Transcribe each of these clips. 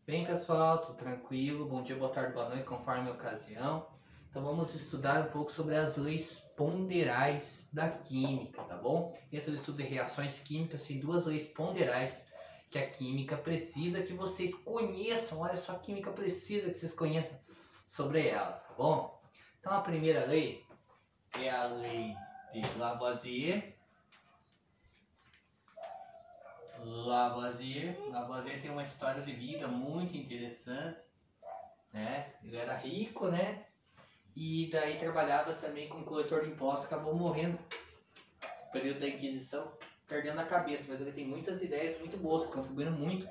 Bem, pessoal, tudo tranquilo? Bom dia, boa tarde, boa noite, conforme a ocasião. Então vamos estudar um pouco sobre as leis ponderais da química, tá bom? Dentro do estudo de reações químicas, tem duas leis ponderais que a química precisa que vocês conheçam. Olha só, a química precisa que vocês conheçam sobre ela, tá bom? Então a primeira lei é a lei de Lavoisier. Lavoisier tem uma história de vida muito interessante, né? Ele era rico, né? E daí trabalhava também como coletor de impostos, acabou morrendo no período da Inquisição, perdendo a cabeça. Mas ele tem muitas ideias muito boas, contribuindo muito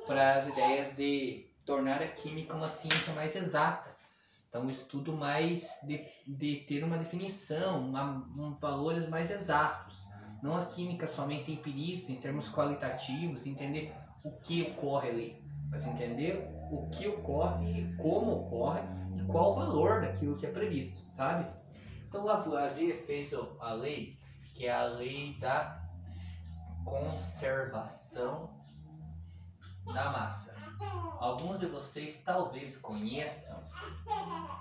para as ideias de tornar a química uma ciência mais exata. Então, um estudo mais de ter uma definição, valores mais exatos. Não a química somente empirista, em termos qualitativos, entender o que ocorre ali, mas entender o que ocorre e como ocorre e qual o valor daquilo que é previsto, sabe? Então Lavoisier fez a lei, que é a lei da conservação da massa. Alguns de vocês talvez conheçam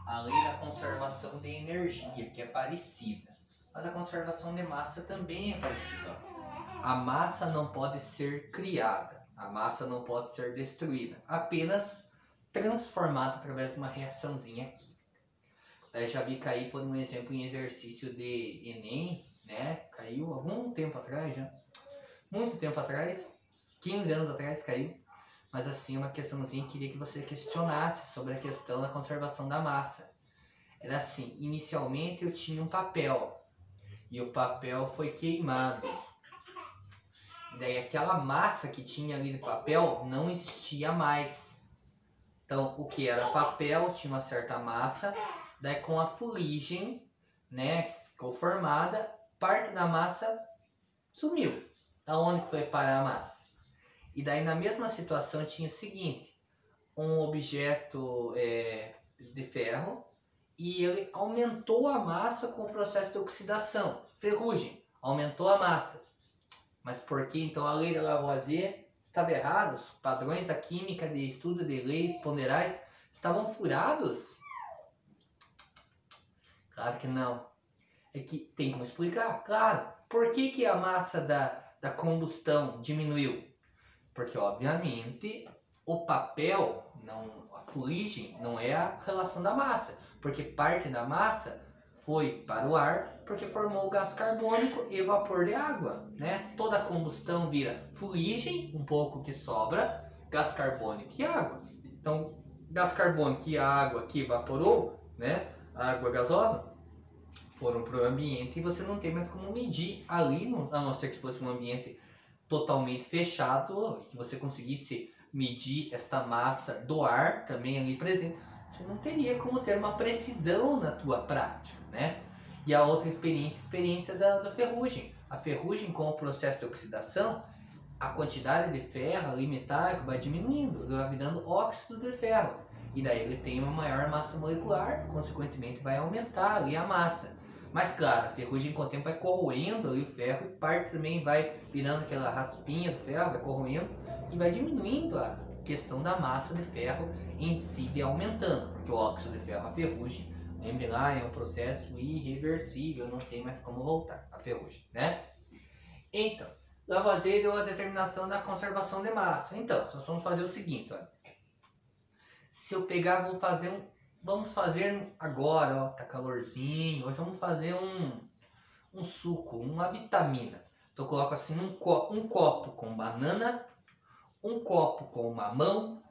a lei da conservação de energia, que é parecida. Mas a conservação de massa também é parecida. A massa não pode ser criada, a massa não pode ser destruída, apenas transformada através de uma reaçãozinha química. Daí já vi cair, por um exemplo, em exercício de Enem, né? Caiu algum tempo atrás já, muito tempo atrás, 15 anos atrás caiu. Mas assim, uma questãozinha que queria que você questionasse sobre a questão da conservação da massa. Era assim, inicialmente eu tinha um papel. E o papel foi queimado. E daí aquela massa que tinha ali de papel não existia mais. Então o que era papel tinha uma certa massa. Daí com a fuligem, né, que ficou formada, parte da massa sumiu. Aonde que foi parar a massa? E daí na mesma situação tinha o seguinte. Um objeto de ferro. E ele aumentou a massa com o processo de oxidação. Ferrugem, aumentou a massa. Mas por que então a lei de Lavoisier estava errada? Os padrões da química de estudo de leis ponderais estavam furados? Claro que não. É que tem como explicar, claro. Por que a massa da combustão diminuiu? Porque obviamente o papel, a fuligem, não é a relação da massa. Porque parte da massa foi para o ar porque formou o gás carbônico e vapor de água, né? Toda a combustão vira fuligem, um pouco que sobra, gás carbônico e água. Então, gás carbônico e a água que evaporou, né? A água gasosa, foram para o ambiente e você não tem mais como medir ali, a não ser que fosse um ambiente totalmente fechado, que você conseguisse medir esta massa do ar também ali presente. Você não teria como ter uma precisão na tua prática, né? E a outra experiência da ferrugem. A ferrugem, com o processo de oxidação, a quantidade de ferro ali metálico vai diminuindo, vai virando óxido de ferro. E daí ele tem uma maior massa molecular, consequentemente vai aumentar ali a massa. Mas claro, a ferrugem com o tempo vai corroendo ali o ferro e parte também vai virando aquela raspinha do ferro, vai corroendo e vai diminuindo a questão da massa de ferro em si de aumentando, porque o óxido de ferro, a ferrugem, lembre lá, é um processo irreversível, não tem mais como voltar a ferrugem, né? Então, Lavoisier deu a determinação da conservação de massa. Então, nós vamos fazer o seguinte, olha. Se eu pegar, vamos fazer agora, ó, tá calorzinho, hoje vamos fazer um suco, uma vitamina. Então eu coloco assim um copo com banana, um copo com mamão,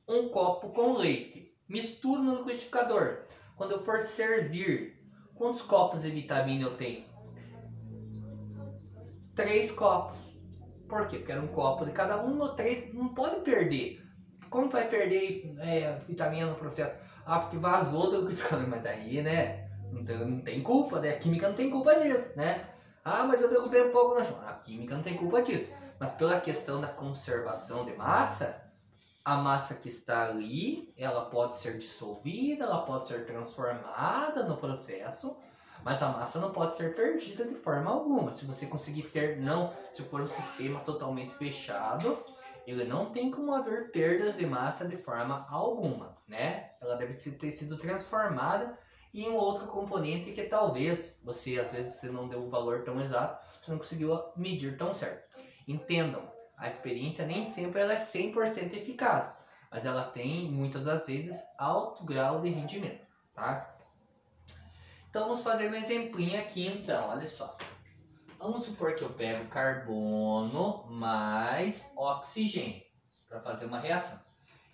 um copo com leite. Misturo no liquidificador. Quando eu for servir, quantos copos de vitamina eu tenho? 3 copos. Por quê? Porque era um copo de cada um, ou 3, não pode perder. Como vai perder vitamina no processo? Ah, porque vazou do liquidificador. Mas daí, né? Não tem culpa, né? A química não tem culpa disso, né? Ah, mas eu derrubei um pouco no chão. A química não tem culpa disso. Mas pela questão da conservação de massa, a massa que está ali, ela pode ser dissolvida, ela pode ser transformada no processo, mas a massa não pode ser perdida de forma alguma. Se você conseguir ter, se for um sistema totalmente fechado, ele não tem como haver perdas de massa de forma alguma, né? Ela deve ter sido transformada em um outro componente que talvez você, às vezes, você não deu um valor tão exato, você não conseguiu medir tão certo. Entendam, a experiência nem sempre ela é 100% eficaz, mas ela tem, muitas das vezes, alto grau de rendimento, tá? Então, vamos fazer um exemplinho aqui, então, olha só. Vamos supor que eu pego carbono mais oxigênio para fazer uma reação.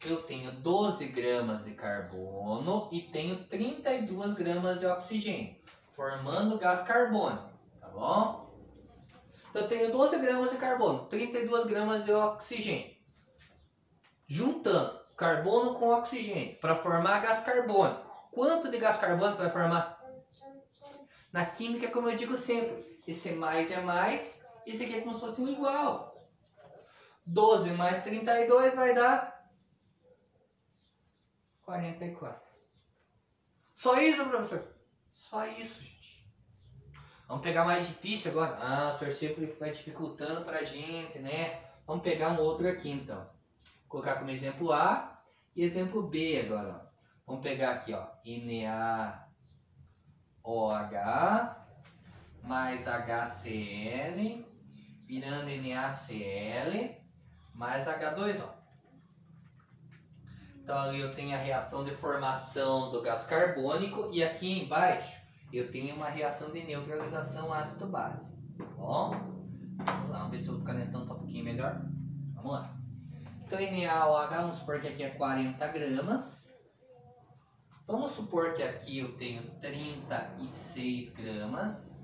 Eu tenho 12 gramas de carbono e tenho 32 gramas de oxigênio, formando gás carbônico, tá bom? Então eu tenho 12 gramas de carbono, 32 gramas de oxigênio. Juntando carbono com oxigênio para formar gás carbônico. Quanto de gás carbônico vai formar? Na química, como eu digo sempre, esse mais é mais, esse aqui é como se fosse um igual. 12 mais 32 vai dar 44. Só isso, professor? Só isso, gente. Vamos pegar mais difícil agora. Ah, o senhor sempre vai dificultando pra gente, né? Vamos pegar um outro aqui, então. Vou colocar como exemplo A e exemplo B agora, ó. Vamos pegar aqui, ó. NaOH mais HCl virando NaCl mais H2O. Então ali eu tenho a reação de formação do gás carbônico e aqui embaixo eu tenho uma reação de neutralização ácido-base. Tá bom? Vamos lá, vamos ver se o canetão está um pouquinho melhor. Vamos lá. Então NaOH, vamos supor que aqui é 40 gramas. Vamos supor que aqui eu tenho 36 gramas.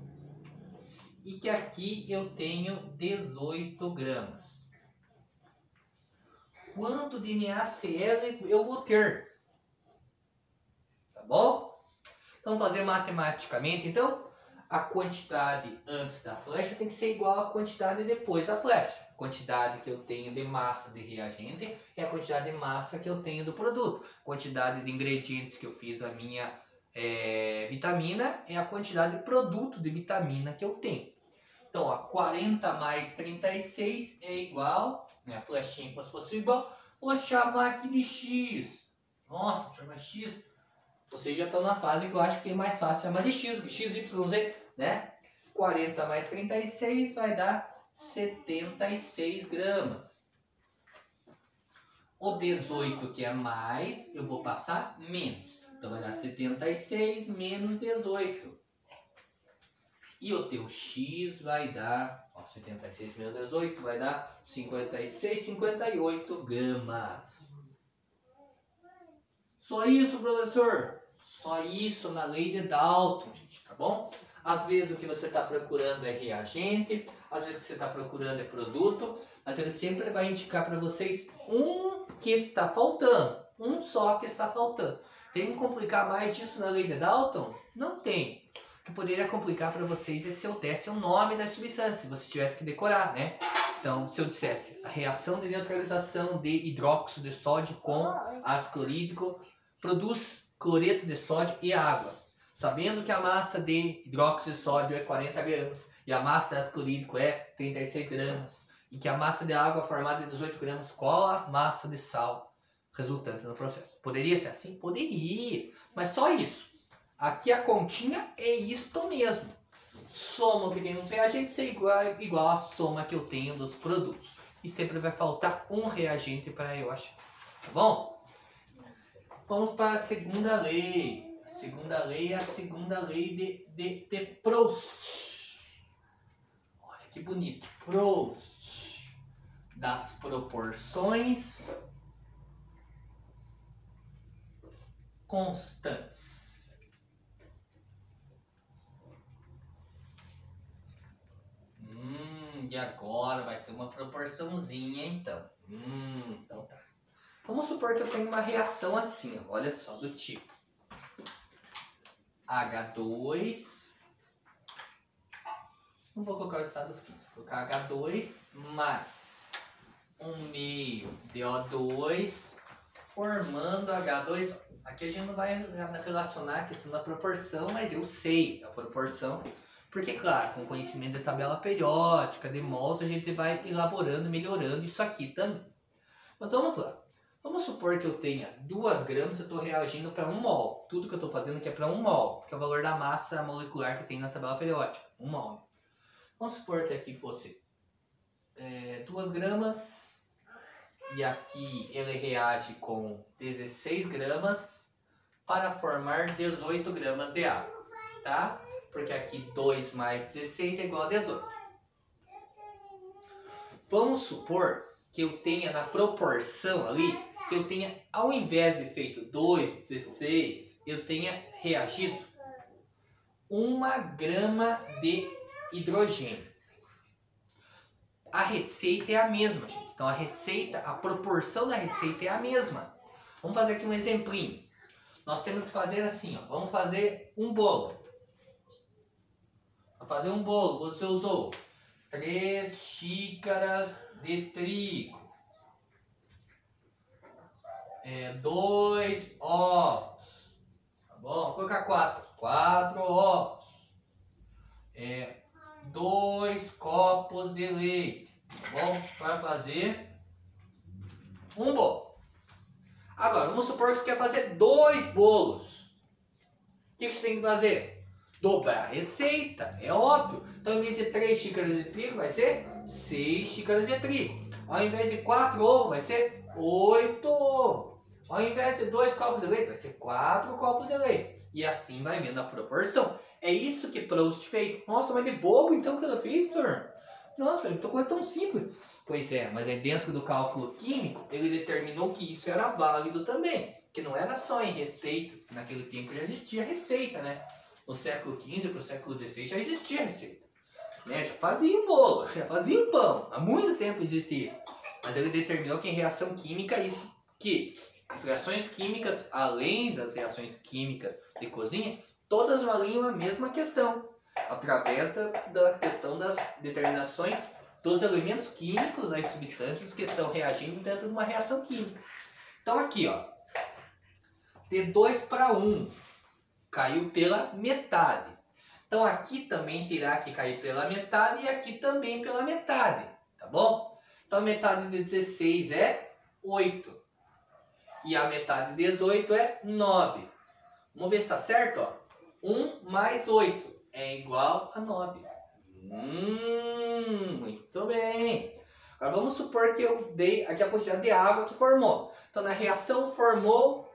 E que aqui eu tenho 18 gramas. Quanto de NaCl eu vou ter? Tá bom? Então, vamos fazer matematicamente. Então, a quantidade antes da flecha tem que ser igual à quantidade depois da flecha. A quantidade que eu tenho de massa de reagente é a quantidade de massa que eu tenho do produto. A quantidade de ingredientes que eu fiz a minha vitamina é a quantidade de produto de vitamina que eu tenho. Então, ó, 40 mais 36 é igual, né, a flechinha como se fosse igual, vou chamar aqui de X. Nossa, vou chamar X. Vocês já estão na fase que eu acho que é mais fácil chamar de X, XYZ, né? 40 mais 36 vai dar 76 gramas. O 18 que é mais, eu vou passar menos. Então vai dar 76 menos 18. E o teu X vai dar, ó, 76 menos 18 vai dar 56, 58 gramas. Só isso, professor? Só isso na lei de Dalton, gente, tá bom? Às vezes o que você está procurando é reagente, às vezes o que você está procurando é produto, mas ele sempre vai indicar para vocês um que está faltando, um só que está faltando. Tem como complicar mais disso na lei de Dalton? Não tem. O que poderia complicar para vocês é se eu desse o nome da substância, se você tivesse que decorar, né? Então, se eu dissesse a reação de neutralização de hidróxido de sódio com ácido clorídrico produz cloreto de sódio e água. Sabendo que a massa de hidróxido de sódio é 40 gramas e a massa de ácido clorídrico é 36 gramas e que a massa de água é formada de 18 gramas, qual a massa de sal resultante no processo? Poderia ser assim? Poderia, mas só isso. Aqui a continha é isto mesmo. Soma que tem nos reagentes é igual a soma que eu tenho dos produtos. E sempre vai faltar um reagente para eu achar. Tá bom? Vamos para a segunda lei. A segunda lei é a segunda lei de Proust. Olha que bonito. Proust. Das proporções constantes. E agora vai ter uma proporçãozinha, então. Então tá. Vamos supor que eu tenho uma reação assim, ó, olha só, do tipo H2, não vou colocar o estado físico, vou colocar H2 mais 1,5 DO2 formando H2O. Aqui a gente não vai relacionar a questão da proporção, mas eu sei a proporção. Porque, claro, com conhecimento de tabela periódica, de mols, a gente vai elaborando, melhorando isso aqui também. Mas vamos lá. Vamos supor que eu tenha 2 gramas e eu estou reagindo para 1 mol. Tudo que eu estou fazendo aqui é para 1 mol, que é o valor da massa molecular que tem na tabela periódica. 1 mol. Vamos supor que aqui fosse 2 gramas e aqui ele reage com 16 gramas para formar 18 gramas de água, tá? Porque aqui 2 mais 16 é igual a 18. Vamos supor que eu tenha na proporção ali, que eu tenha, ao invés de feito 2, 16, eu tenha reagido 1 grama de hidrogênio. A receita é a mesma, gente. Então a proporção da receita é a mesma. Vamos fazer aqui um exemplinho. Nós temos que fazer assim, ó. Vamos fazer um bolo. Para fazer um bolo, você usou 3 xícaras de trigo, 2 ovos, tá bom? Vou colocar 4 ovos, 2 copos de leite, tá bom? Para fazer um bolo. Agora, vamos supor que você quer fazer 2 bolos. O que você tem que fazer? Dobrar a receita, é óbvio. Então, ao invés de 3 xícaras de trigo, vai ser 6 xícaras de trigo. Ao invés de 4 ovos, vai ser 8 ovos. Ao invés de 2 copos de leite, vai ser 4 copos de leite. E assim vai vendo a proporção. É isso que Proust fez. Nossa, mas de bobo então que ela fez, turma? Nossa, então coisa tão simples. Pois é, mas aí dentro do cálculo químico, ele determinou que isso era válido também. Que não era só em receitas. Naquele tempo já existia receita, né? No século XV para o século XVI já existia receita. Né? Já fazia bolo, já fazia pão. Há muito tempo existia isso. Mas ele determinou que em reação química, que as reações químicas, além das reações químicas de cozinha, todas valiam a mesma questão. Através da questão das determinações dos elementos químicos, das substâncias que estão reagindo dentro de uma reação química. Então aqui, ó, de 2 para 1, caiu pela metade. Então aqui também terá que cair pela metade e aqui também pela metade, tá bom? Então a metade de 16 é 8. E a metade de 18 é 9. Vamos ver se está certo, ó. 1 mais 8 é igual a 9. Muito bem. Agora vamos supor que eu dei aqui a quantidade de água que formou. Então na reação formou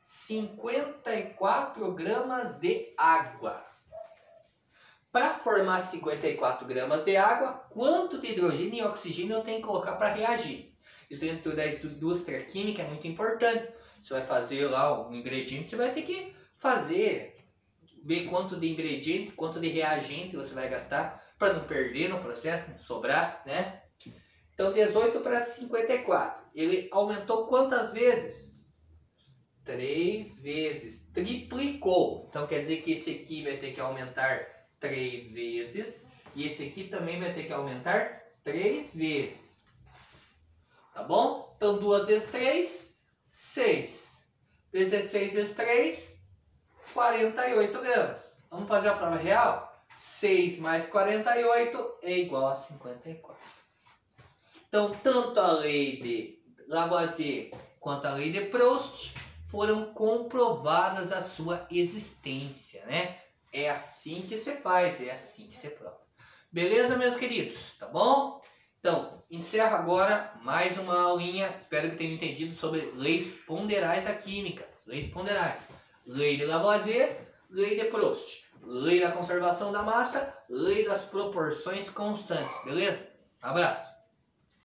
54 gramas de água. Para formar 54 gramas de água, quanto de hidrogênio e oxigênio eu tenho que colocar para reagir? Isso dentro da indústria química é muito importante. Você vai fazer lá um ingrediente, você vai ter que ver quanto de ingrediente, quanto de reagente você vai gastar para não perder no processo, não sobrar, né? Então 18 para 54. Ele aumentou quantas vezes? 3 vezes. Triplicou. Então quer dizer que esse aqui vai ter que aumentar 3 vezes. E esse aqui também vai ter que aumentar 3 vezes. Tá bom? Então 2 vezes 3, 6. 16 vezes 3, 48 gramas. Vamos fazer a prova real? 6 mais 48 é igual a 54. Então, tanto a lei de Lavoisier quanto a lei de Proust foram comprovadas a sua existência, né? É assim que se faz, é assim que se prova. Beleza, meus queridos? Tá bom? Então, encerro agora mais uma aulinha. Espero que tenham entendido sobre leis ponderais da química. Leis ponderais. Lei de Lavoisier, lei de Proust. Lei da conservação da massa, lei das proporções constantes. Beleza? Abraço.